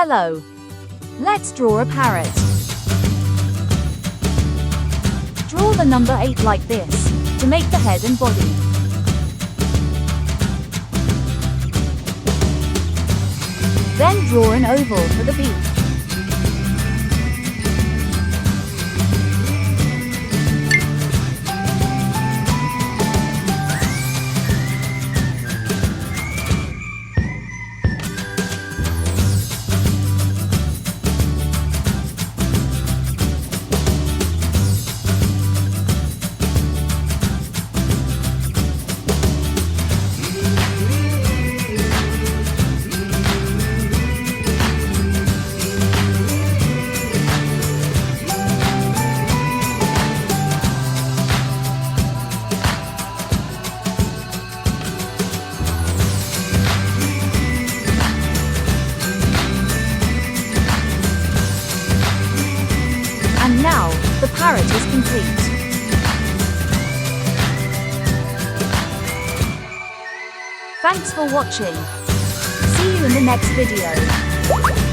Hello. Let's draw a parrot. Draw the number 8 like this, to make the head and body. Then draw an oval for the beak. And now, the parrot is complete. Thanks for watching. See you in the next video.